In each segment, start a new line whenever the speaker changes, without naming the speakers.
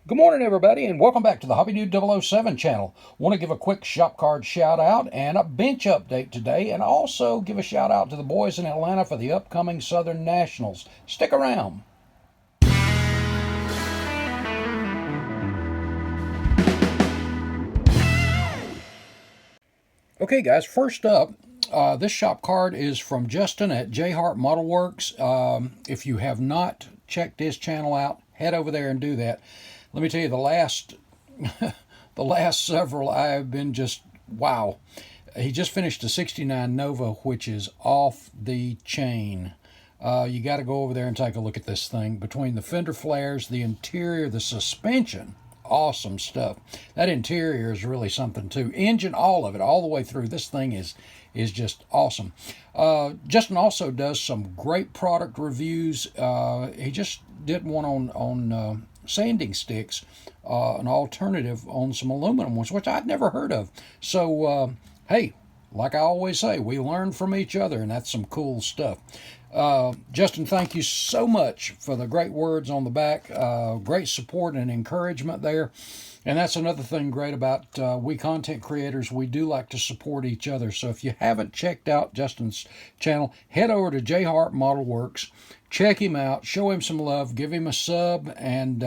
Good morning, everybody, and welcome back to the Hobby Dude 007 channel. Want to give a quick shop card shout out and a bench update today, and also give a shout out to the boys in Atlanta for the upcoming Southern Nationals. Stick around. Okay, guys, first up, this shop card is from Justin at JHartModelWorks. If you have not checked his channel out, head over there and do that. Let me tell you, the last several I've been just wow. He just finished a 69 Nova, which is off the chain. You got to go over there and take a look at this thing. Between the fender flares, the interior, the suspension, awesome stuff. That interior is really something too. Engine, all of it, all the way through. This thing is just awesome. Justin also does some great product reviews. He just did one on sanding sticks, an alternative on some aluminum ones, which I'd never heard of. So, hey, like I always say, we learn from each other, and that's some cool stuff. Justin, thank you so much for the great words on the back. Great support and encouragement there. And that's another thing great about we content creators. We do like to support each other. So if you haven't checked out Justin's channel, head over to JHartModelWorks. Check him out. Show him some love. Give him a sub and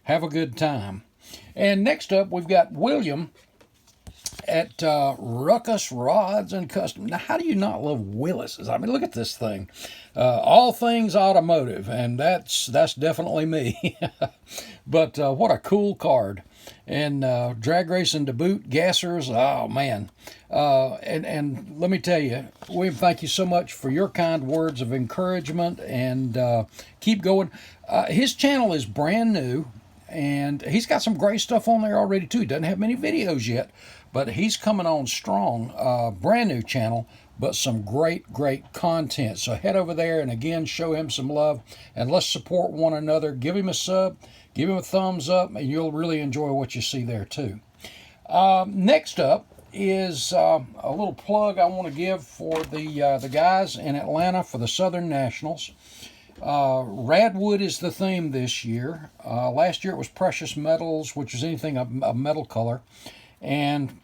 have a good time. And next up, we've got William at Ruckus Rods and Custom. Now, how do you not love Willis's? I mean, look at this thing. All things automotive, and that's definitely me. But what a cool card. And drag racing to boot, gassers, oh man. And let me tell you, William, thank you so much for your kind words of encouragement, and keep going. His channel is brand new, and he's got some great stuff on there already too. He doesn't have many videos yet, but he's coming on strong. Brand new channel, but some great content. So head over there and again, show him some love, and let's support one another. Give him a sub, give him a thumbs up, and you'll really enjoy what you see there too. Next up is a little plug I want to give for the guys in Atlanta for the Southern Nationals. Radwood is the theme this year. Last year it was precious metals, which is anything a metal color. And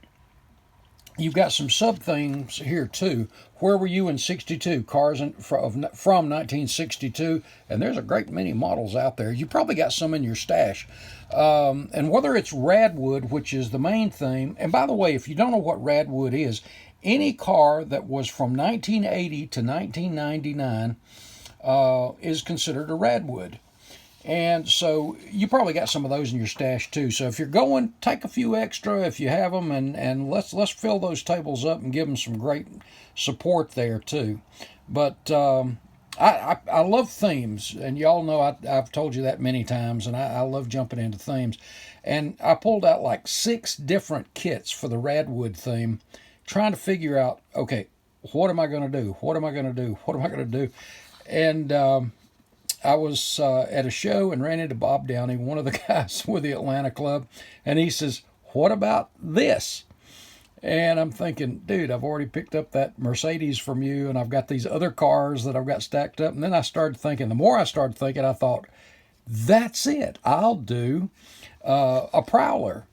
you've got some sub themes here too. Where were you in 62? Cars from 1962. And there's a great many models out there. You probably got some in your stash. And whether it's Radwood, which is the main theme. And by the way, if you don't know what Radwood is, any car that was from 1980 to 1999 is considered a Radwood. And so you probably got some of those in your stash too. So if you're going, take a few extra if you have them, and let's fill those tables up and give them some great support there too. But I love themes, and y'all know I've told you that many times, and I love jumping into themes. And I pulled out like 6 different kits for the Radwood theme, trying to figure out, okay, what am I going to do? What am I going to do? What am I going to do? And I was at a show and ran into Bob Downey, one of the guys with the Atlanta Club, and he says, what about this? And I'm thinking, dude, I've already picked up that Mercedes from you, and I've got these other cars that I've got stacked up. And then I started thinking, the more I started thinking, I thought, that's it. I'll do a Prowler.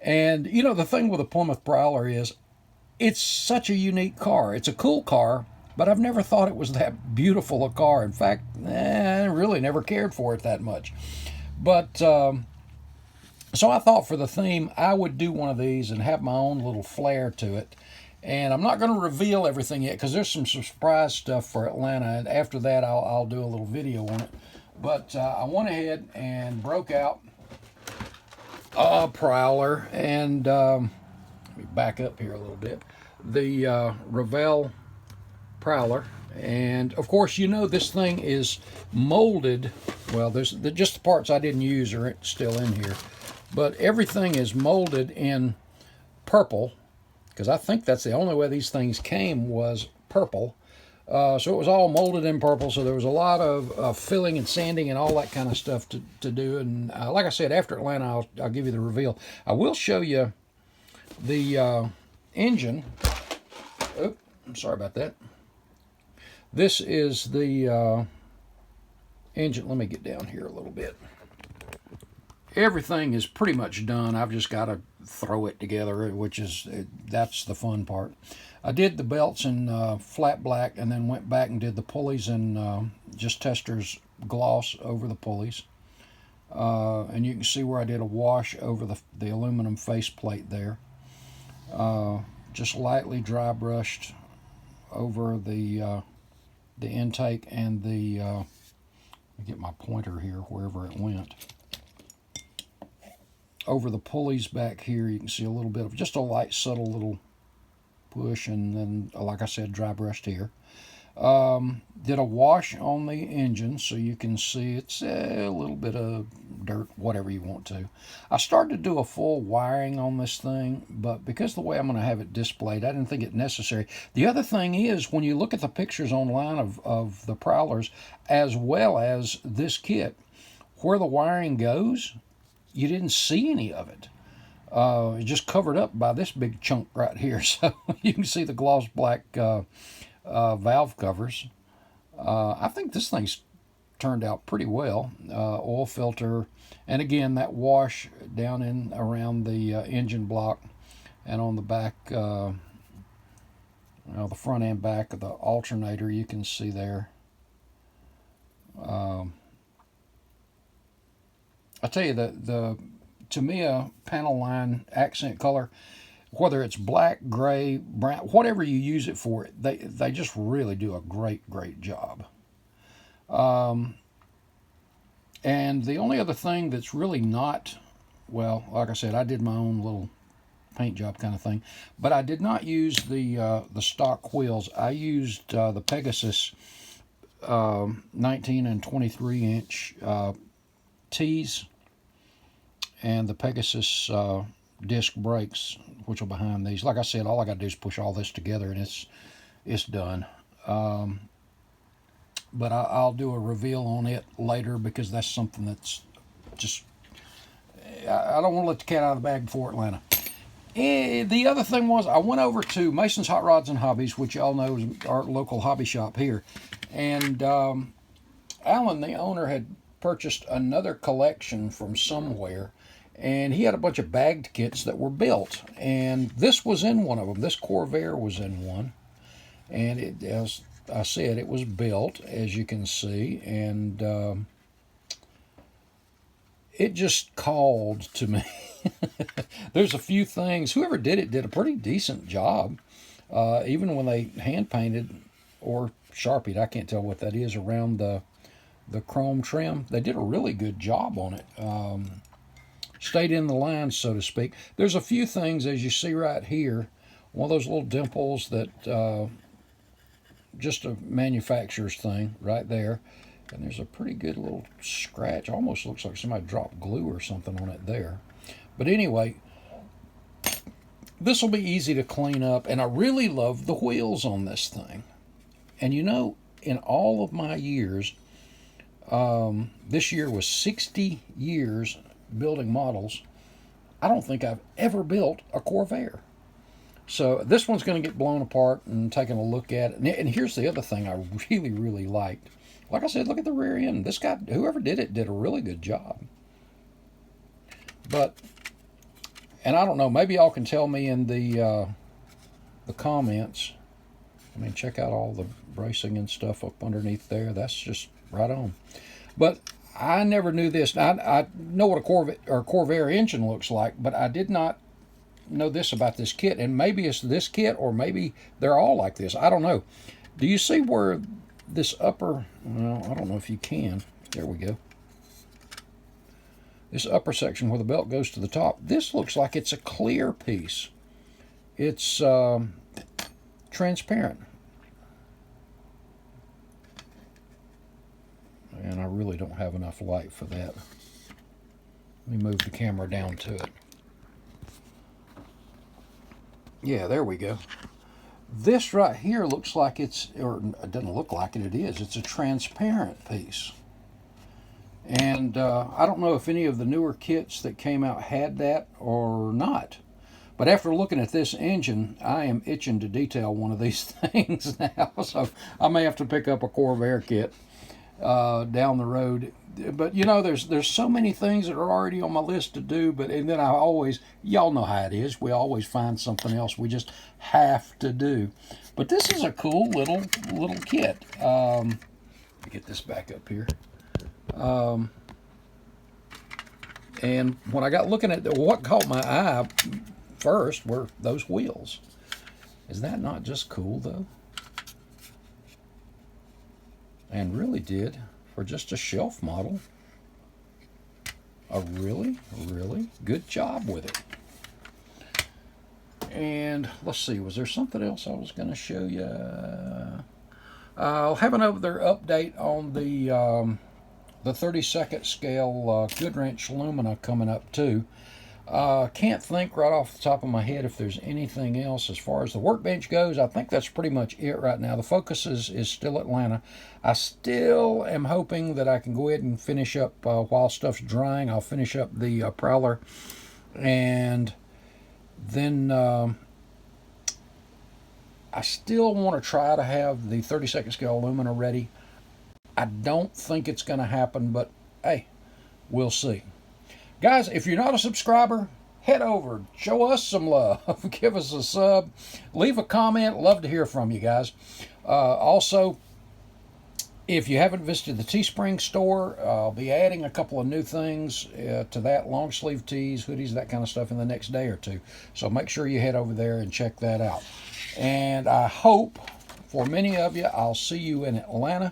And, you know, the thing with a Plymouth Prowler is it's such a unique car. It's a cool car, but I've never thought it was that beautiful a car. In fact, I really never cared for it that much. But so I thought for the theme, I would do one of these and have my own little flair to it. And I'm not going to reveal everything yet because there's some surprise stuff for Atlanta. And after that, I'll do a little video on it. But I went ahead and broke out a Prowler. And let me back up here a little bit. The Revel Prowler, and of course, you know, this thing is molded. Well, there's just the parts I didn't use are still in here, but everything is molded in purple, because I think that's the only way these things came was purple. So it was all molded in purple, so there was a lot of filling and sanding and all that kind of stuff to do. And like I said, after Atlanta, I'll give you the reveal. I will show you the engine. Oh, I'm sorry about that. This is the engine. Let me get down here a little bit. everything is pretty much done. I've just got to throw it together, that's the fun part. I did the belts in flat black, and then went back and did the pulleys in just Tester's gloss over the pulleys. And you can see where I did a wash over the aluminum faceplate there. Just lightly dry brushed over the intake and the, let me get my pointer here wherever it went. Over the pulleys back here, you can see a little bit of just a light, subtle little push, and then, like I said, dry brushed here. Did a wash on the engine so you can see it's a little bit of dirt, whatever you want to. I started to do a full wiring on this thing, but because of the way I'm going to have it displayed, I didn't think it necessary. The other thing is, when you look at the pictures online of the Prowlers, as well as this kit, where the wiring goes, you didn't see any of it. It's just covered up by this big chunk right here. So you can see the gloss black valve covers. I think this thing's turned out pretty well. Oil filter, and again, that wash down in around the engine block and on the back, the front and back of the alternator, you can see there. I tell you, the Tamiya panel line accent color, whether it's black, gray, brown, whatever you use it for, they just really do a great job. And the only other thing that's really not, well, like I said, I did my own little paint job kind of thing, but I did not use the stock wheels. I used the Pegasus 19 and 23 inch T's and the Pegasus disc brakes, which are behind these. Like I said, all I got to do is push all this together and it's done. But I'll do a reveal on it later, because that's something that's just, I don't want to let the cat out of the bag before Atlanta. The other thing was, I went over to Mason's Hot Rods and Hobbies, which y'all know is our local hobby shop here, and Alan, the owner, had purchased another collection from somewhere, and he had a bunch of bagged kits that were built, and this was in one of them. This Corvair was in one, and it, as I said, it was built, as you can see, and it just called to me. There's a few things. Whoever did it did a pretty decent job, even when they hand painted or Sharpied, I can't tell what that is, around the chrome trim. They did a really good job on it. Stayed in the line, so to speak. There's a few things, as you see right here, one of those little dimples that just a manufacturer's thing right there. And there's a pretty good little scratch. Almost looks like somebody dropped glue or something on it there. But anyway, this will be easy to clean up. And I really love the wheels on this thing. And you know, in all of my years, this year was 60 years building models, I don't think I've ever built a Corvair. So this one's going to get blown apart and taking a look at it. And here's the other thing I really liked. Like I said, look at the rear end. This guy, whoever did it, did a really good job. But, and I don't know, maybe y'all can tell me in the comments. I mean, check out all the bracing and stuff up underneath there. That's just right on. But I never knew this. I know what a Corvair engine looks like, but I did not know this about this kit. And maybe it's this kit, or maybe they're all like this. I don't know. Do you see where this upper, well, I don't know if you can. There we go. This upper section where the belt goes to the top, this looks like it's a clear piece. It's transparent. And I really don't have enough light for that. Let me move the camera down to it. Yeah, there we go. This right here looks like it's, or it doesn't look like it, it is. It's a transparent piece. And I don't know if any of the newer kits that came out had that or not. But after looking at this engine, I am itching to detail one of these things now. So I may have to pick up a Corvair kit down the road. But you know, there's so many things that are already on my list to do. But and then I always, y'all know how it is. We always find something else we just have to do. But this is a cool little kit. Let me get this back up here. And when I got looking at what caught my eye first were those wheels. Is that not just cool though? And really did, for just a shelf model, a really good job with it. And let's see, was there something else I was going to show you? I'll have another update on the 32nd scale Goodwrench Lumina coming up too. Can't think right off the top of my head if there's anything else as far as the workbench goes. I think that's pretty much it right now. The focus is still Atlanta. I still am hoping that I can go ahead and finish up while stuff's drying. I'll finish up the Prowler, and then I still want to try to have the 32nd scale Lumina ready. I don't think it's going to happen, but hey, we'll see. Guys, if you're not a subscriber, head over, show us some love, give us a sub, leave a comment. Love to hear from you guys. Also, if you haven't visited the Teespring store, I'll be adding a couple of new things to that, long sleeve tees, hoodies, that kind of stuff in the next day or two. So make sure you head over there and check that out. And I hope for many of you, I'll see you in Atlanta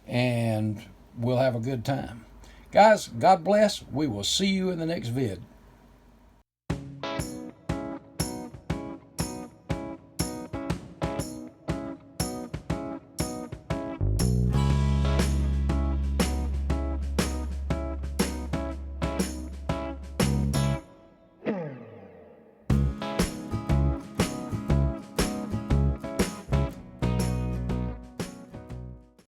and we'll have a good time. Guys, God bless. We will see you in the next vid.